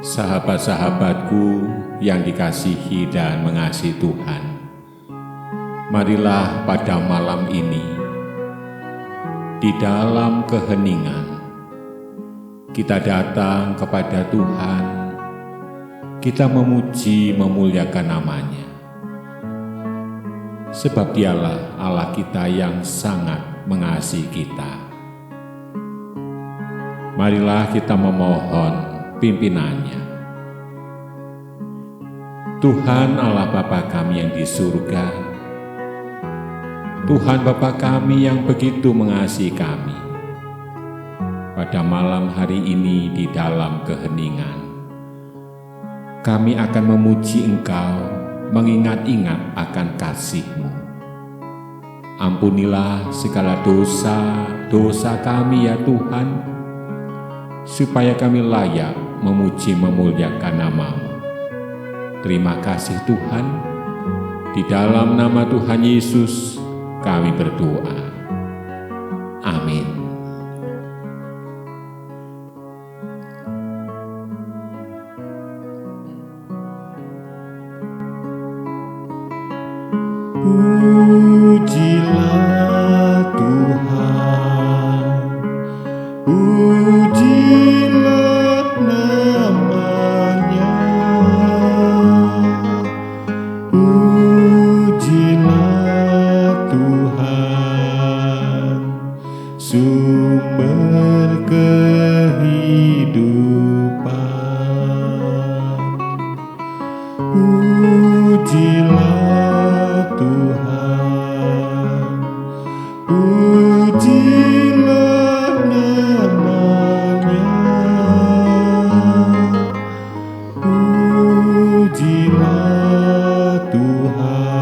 Sahabat-sahabatku yang dikasihi dan mengasihi Tuhan, marilah pada malam ini, di dalam keheningan, kita datang kepada Tuhan, kita memuji memuliakan nama-Nya. Sebab Dialah Allah kita yang sangat mengasihi kita. Marilah kita memohon pimpinannya. Tuhan Allah Bapa kami yang di surga, Tuhan Bapa kami yang begitu mengasihi kami, pada malam hari ini di dalam keheningan, kami akan memuji Engkau, mengingat-ingat akan kasih-Mu. Ampunilah segala dosa-dosa kami ya Tuhan, supaya kami layak memuji memuliakan nama-Mu. Terima kasih Tuhan, di dalam nama Tuhan Yesus kami berdoa. Amin. Pujilah Tuhan, pujilah nama-Nya, pujilah Tuhan, sumber kehidupan. Pujilah Tuhan, pujilah nama-Nya, pujilah Tuhan,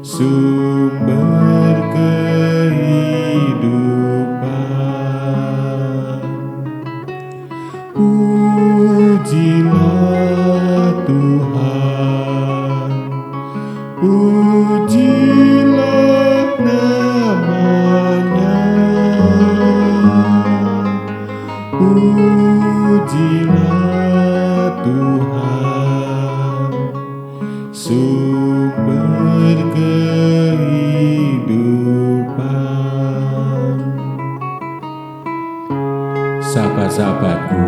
sumber kehidupan. Pujilah Tuhan, pujilah nama-Nya, pujilah Tuhan, sumber kehidupan. Sahabat-sahabatku,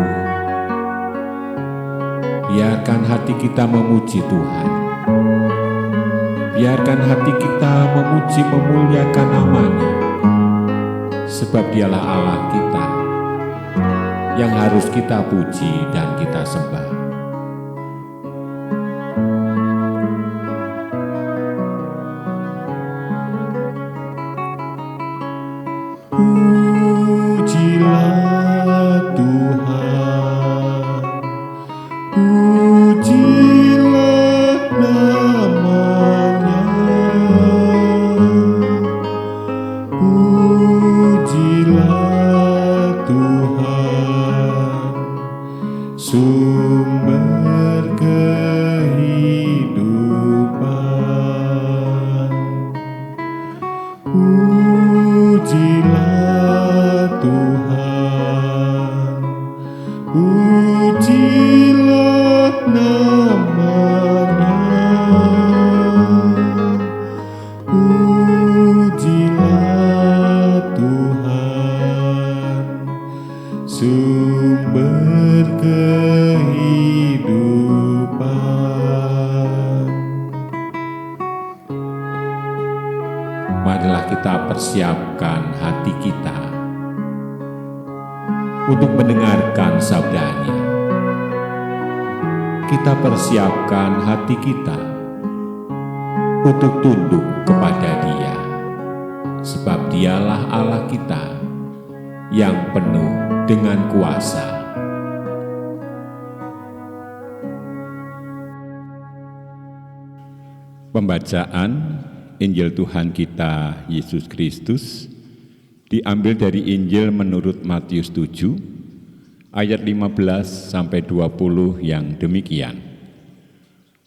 biarkan hati kita memuji Tuhan. Biarkan hati kita memuji memuliakan nama-Nya, sebab Dialah Allah kita yang harus kita puji dan kita sembah. Pujilah Tuhan, pujilah nama-Nya, pujilah Tuhan, sumber kehidupan. Pujilah Tuhan, pujilah nama-Nya, pujilah Tuhan, sumber kehidupan. Marilah kita persiapkan hati kita untuk mendengarkan sabda-Nya. Kita persiapkan hati kita untuk tunduk kepada Dia, sebab Dialah Allah kita yang penuh dengan kuasa. Pembacaan Injil Tuhan kita Yesus Kristus diambil dari Injil menurut Matius 7 ayat 15 sampai 20 yang demikian.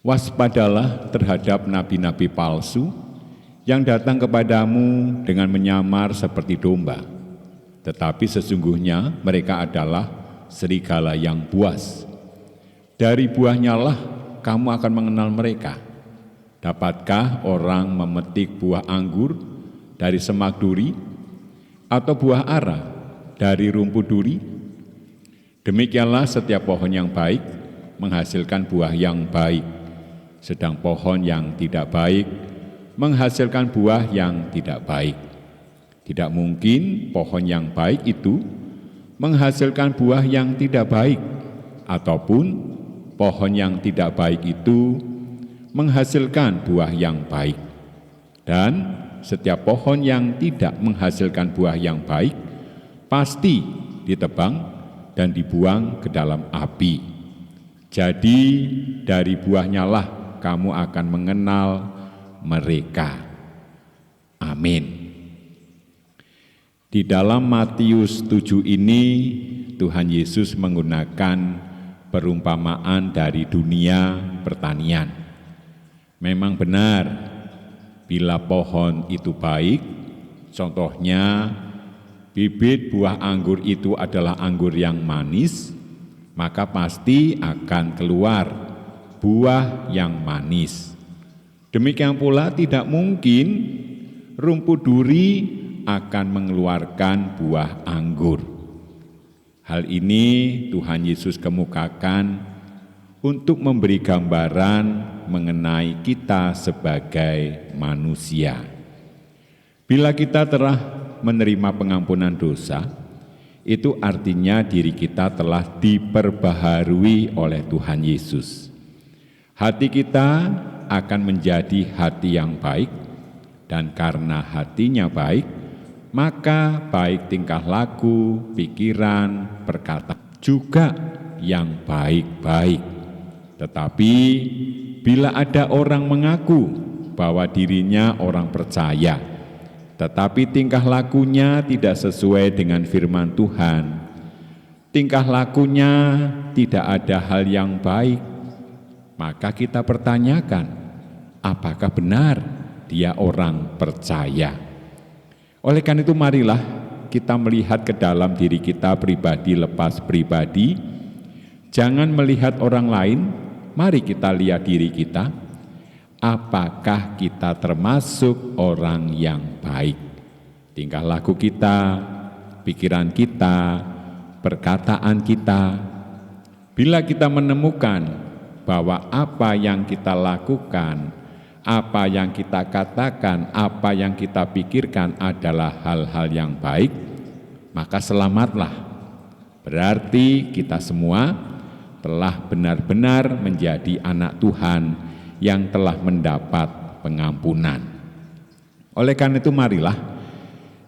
Waspadalah terhadap nabi-nabi palsu yang datang kepadamu dengan menyamar seperti domba, tetapi sesungguhnya mereka adalah serigala yang buas. Dari buahnya lah kamu akan mengenal mereka. Dapatkah orang memetik buah anggur dari semak duri, atau buah ara dari rumput duri? Demikianlah setiap pohon yang baik menghasilkan buah yang baik, sedang pohon yang tidak baik menghasilkan buah yang tidak baik. Tidak mungkin pohon yang baik itu menghasilkan buah yang tidak baik, ataupun pohon yang tidak baik itu menghasilkan buah yang baik. Dan setiap pohon yang tidak menghasilkan buah yang baik pasti ditebang dan dibuang ke dalam api. Jadi dari buahnya lah kamu akan mengenal mereka. Amin. Di dalam Matius 7 ini Tuhan Yesus menggunakan perumpamaan dari dunia pertanian. Memang benar, bila pohon itu baik, contohnya bibit buah anggur itu adalah anggur yang manis, maka pasti akan keluar buah yang manis. Demikian pula tidak mungkin rumput duri akan mengeluarkan buah anggur. Hal ini Tuhan Yesus kemukakan untuk memberi gambaran mengenai kita sebagai manusia. Bila kita telah menerima pengampunan dosa, itu artinya diri kita telah diperbaharui oleh Tuhan Yesus. Hati kita akan menjadi hati yang baik, dan karena hatinya baik, maka baik tingkah laku, pikiran, perkataan juga yang baik-baik. Tetapi bila ada orang mengaku bahwa dirinya orang percaya, tetapi tingkah lakunya tidak sesuai dengan firman Tuhan, tingkah lakunya tidak ada hal yang baik, maka kita pertanyakan, apakah benar dia orang percaya? Oleh karena itu marilah kita melihat ke dalam diri kita pribadi lepas pribadi. Jangan melihat orang lain, mari kita lihat diri kita. Apakah kita termasuk orang yang baik? Tingkah laku kita, pikiran kita, perkataan kita. Bila kita menemukan bahwa apa yang kita lakukan, apa yang kita katakan, apa yang kita pikirkan adalah hal-hal yang baik, maka selamatlah. Berarti kita semua telah benar-benar menjadi anak Tuhan yang telah mendapat pengampunan. Oleh karena itu marilah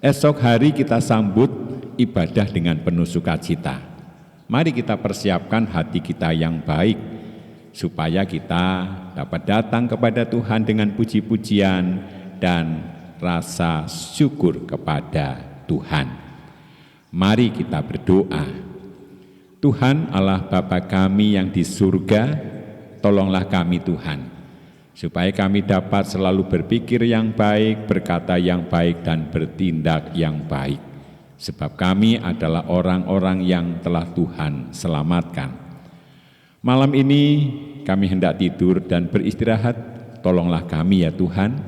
esok hari kita sambut ibadah dengan penuh sukacita. Mari kita persiapkan hati kita yang baik, supaya kita dapat datang kepada Tuhan dengan puji-pujian dan rasa syukur kepada Tuhan. Mari kita berdoa. Tuhan Allah Bapa kami yang di surga, tolonglah kami Tuhan, supaya kami dapat selalu berpikir yang baik, berkata yang baik, dan bertindak yang baik. Sebab kami adalah orang-orang yang telah Tuhan selamatkan. Malam ini kami hendak tidur dan beristirahat, tolonglah kami ya Tuhan,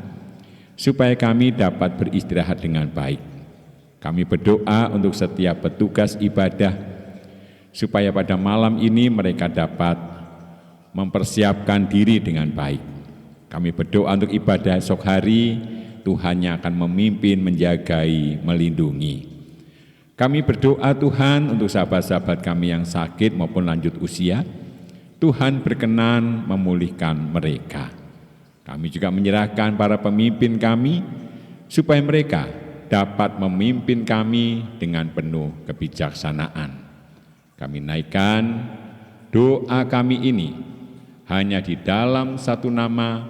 supaya kami dapat beristirahat dengan baik. Kami berdoa untuk setiap petugas ibadah, supaya pada malam ini mereka dapat mempersiapkan diri dengan baik. Kami berdoa untuk ibadah esok hari, Tuhan yang akan memimpin, menjagai, melindungi. Kami berdoa Tuhan untuk sahabat-sahabat kami yang sakit maupun lanjut usia, Tuhan berkenan memulihkan mereka. Kami juga menyerahkan para pemimpin kami, supaya mereka dapat memimpin kami dengan penuh kebijaksanaan. Kami naikkan doa kami ini hanya di dalam satu nama,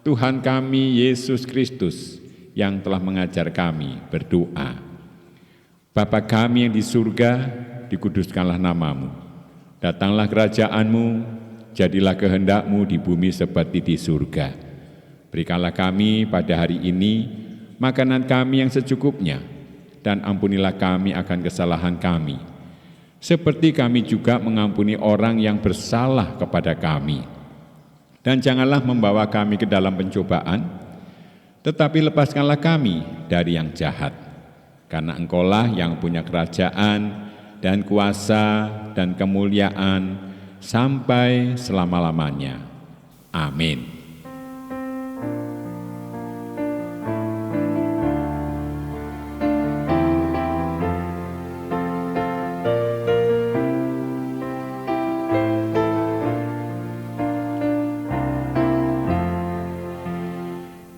Tuhan kami Yesus Kristus, yang telah mengajar kami berdoa. Bapa kami yang di surga, dikuduskanlah namamu. Datanglah kerajaan-Mu, jadilah kehendak-Mu di bumi seperti di surga. Berikanlah kami pada hari ini makanan kami yang secukupnya, dan ampunilah kami akan kesalahan kami, seperti kami juga mengampuni orang yang bersalah kepada kami. Dan janganlah membawa kami ke dalam pencobaan, tetapi lepaskanlah kami dari yang jahat. Karena Engkaulah yang punya kerajaan dan kuasa dan kemuliaan sampai selama-lamanya. Amin.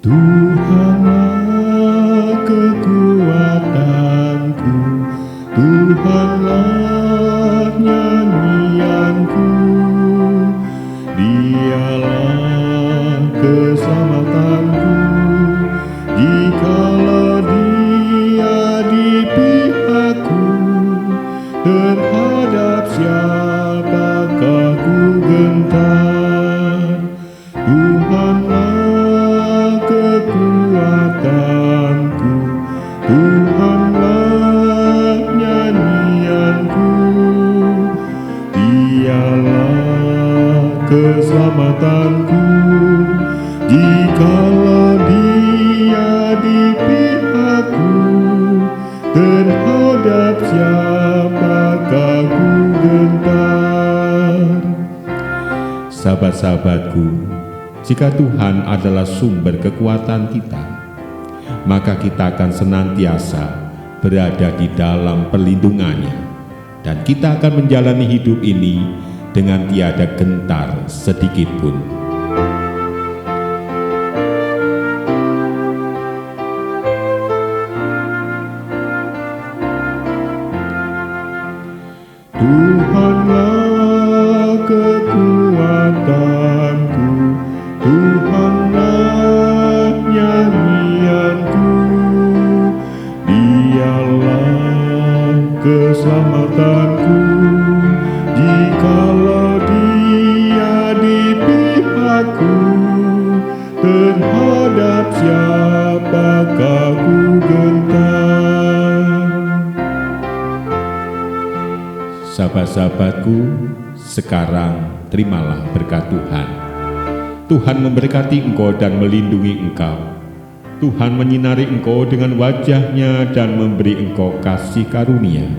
Tuhanlah kekuatanku, Tuhanlah nyanyianku, Dialah keselamatanku, jikalau Dia di pihakku, terhadap siapakah ku gentar. Tuhanlah kekuatanku, Tuhanlah nyanyianku, Dialah keselamatanku, jikalau Dia di pihakku, terhadap siapakah ku gentar. Sahabat-sahabatku, jika Tuhan adalah sumber kekuatan kita, maka kita akan senantiasa berada di dalam perlindungannya, dan kita akan menjalani hidup ini dengan tiada gentar sedikit pun. Tuhanlah kekuatanku, Tuhanlah nyanyianku, Dialah keselamatanku, jikalau Dia di pihakku, terhadap siapakah ku gentar. Sahabat-sahabatku, sekarang terimalah berkat Tuhan. Tuhan memberkati engkau dan melindungi engkau. Tuhan menyinari engkau dengan wajah-Nya dan memberi engkau kasih karunia.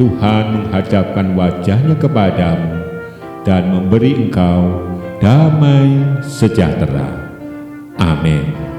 Tuhan menghadapkan wajah-Nya kepadamu dan memberi engkau damai sejahtera. Amin.